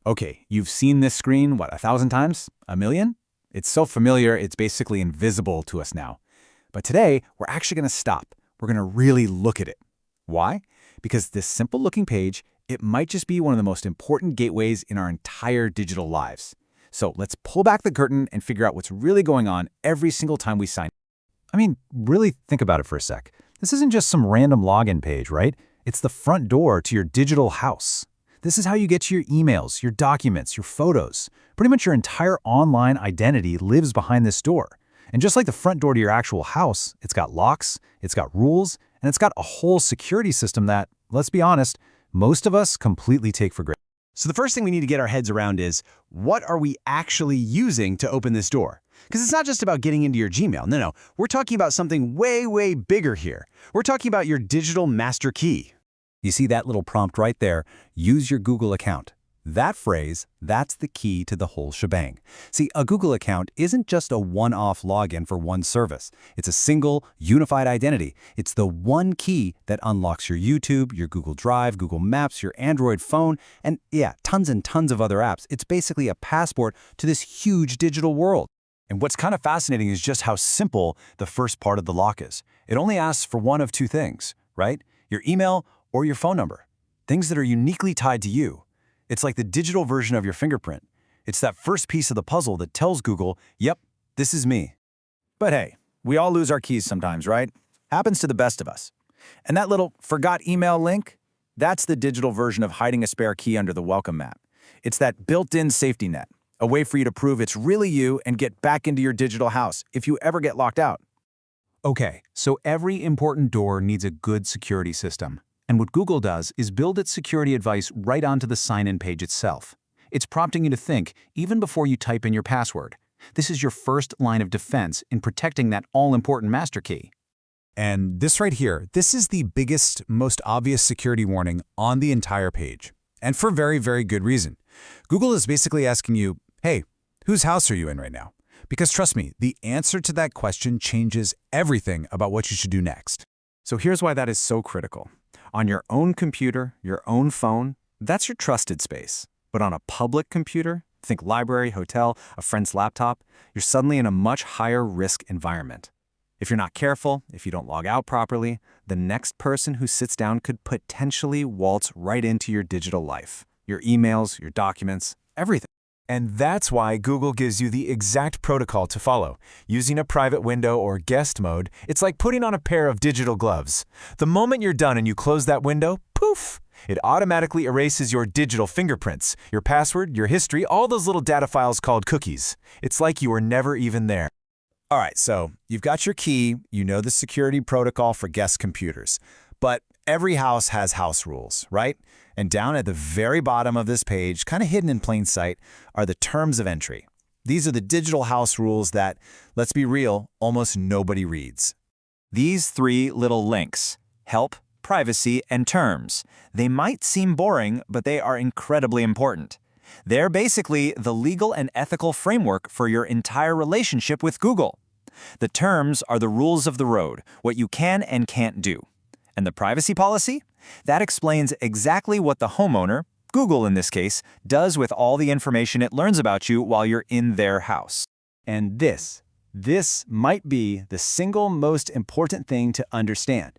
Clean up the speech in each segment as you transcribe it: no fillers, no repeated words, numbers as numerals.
Okay, you've seen this screen, what, 1,000 times? A million? It's so familiar, it's basically invisible to us now. But today, we're actually going to stop. We're going to really look at it. Why? Because this simple-looking page, it might just be one of the most important gateways in our entire digital lives. So let's pull back the curtain and figure out what's really going on every single time we sign. I mean, really think about it for a sec. This isn't just some random login page, right? It's the front door to your digital house. This is how you get to your emails, your documents, your photos. Pretty much your entire online identity lives behind this door. And just like the front door to your actual house, it's got locks, it's got rules, and it's got a whole security system that, let's be honest, most of us completely take for granted. So the first thing we need to get our heads around is, what are we actually using to open this door? Because it's not just about getting into your Gmail. No, we're talking about something way, way bigger here. We're talking about your digital master key. You see that little prompt right there, use your Google account. That phrase, that's the key to the whole shebang. See, a Google account isn't just a one-off login for one service. It's a single, unified identity. It's the one key that unlocks your YouTube, your Google Drive, Google Maps, your Android phone, and yeah, tons and tons of other apps. It's basically a passport to this huge digital world. And what's kind of fascinating is just how simple the first part of the lock is. It only asks for one of two things, right? Your email or your phone number. Things that are uniquely tied to you. It's like the digital version of your fingerprint. It's that first piece of the puzzle that tells Google, yep, this is me. But hey, we all lose our keys sometimes, right? Happens to the best of us. And that little forgot email link, that's the digital version of hiding a spare key under the welcome mat. It's that built-in safety net, a way for you to prove it's really you and get back into your digital house if you ever get locked out. Okay, so every important door needs a good security system. And what Google does is build its security advice right onto the sign-in page itself. It's prompting you to think even before you type in your password. This is your first line of defense in protecting that all-important master key. And this right here, this is the biggest, most obvious security warning on the entire page. And for very, very good reason. Google is basically asking you, hey, whose house are you in right now? Because trust me, the answer to that question changes everything about what you should do next. So here's why that is so critical. On your own computer, your own phone, that's your trusted space. But on a public computer, think library, hotel, a friend's laptop, you're suddenly in a much higher risk environment. If you're not careful, if you don't log out properly, the next person who sits down could potentially waltz right into your digital life. Your emails, your documents, everything. And that's why Google gives you the exact protocol to follow. Using a private window or guest mode, it's like putting on a pair of digital gloves. The moment you're done and you close that window, poof, it automatically erases your digital fingerprints, your password, your history, all those little data files called cookies. It's like you were never even there. All right, so you've got your key, you know the security protocol for guest computers. But every house has house rules, right? And down at the very bottom of this page, kind of hidden in plain sight, are the terms of entry. These are the digital house rules that, let's be real, almost nobody reads. These three little links, help, privacy, and terms, they might seem boring, but they are incredibly important. They're basically the legal and ethical framework for your entire relationship with Google. The terms are the rules of the road, what you can and can't do. And the privacy policy? That explains exactly what the homeowner, Google in this case, does with all the information it learns about you while you're in their house. And this might be the single most important thing to understand.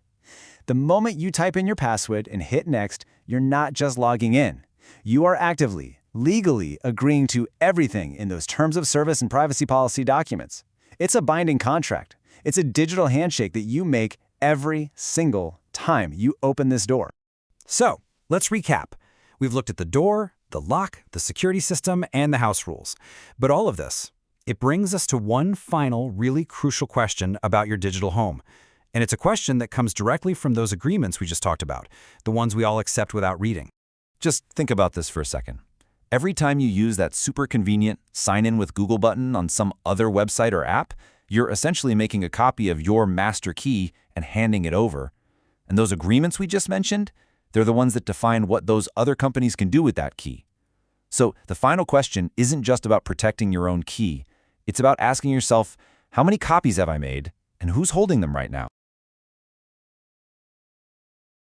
The moment you type in your password and hit next, you're not just logging in. You are actively, legally agreeing to everything in those terms of service and privacy policy documents. It's a binding contract. It's a digital handshake that you make every single time you open this door. So, let's recap. We've looked at the door, the lock, the security system, and the house rules. But all of this, it brings us to one final really crucial question about your digital home. And it's a question that comes directly from those agreements we just talked about, the ones we all accept without reading. Just think about this for a second. Every time you use that super convenient sign in with Google button on some other website or app, you're essentially making a copy of your master key and handing it over. And those agreements we just mentioned, they're the ones that define what those other companies can do with that key. So the final question isn't just about protecting your own key. It's about asking yourself, how many copies have I made and who's holding them right now?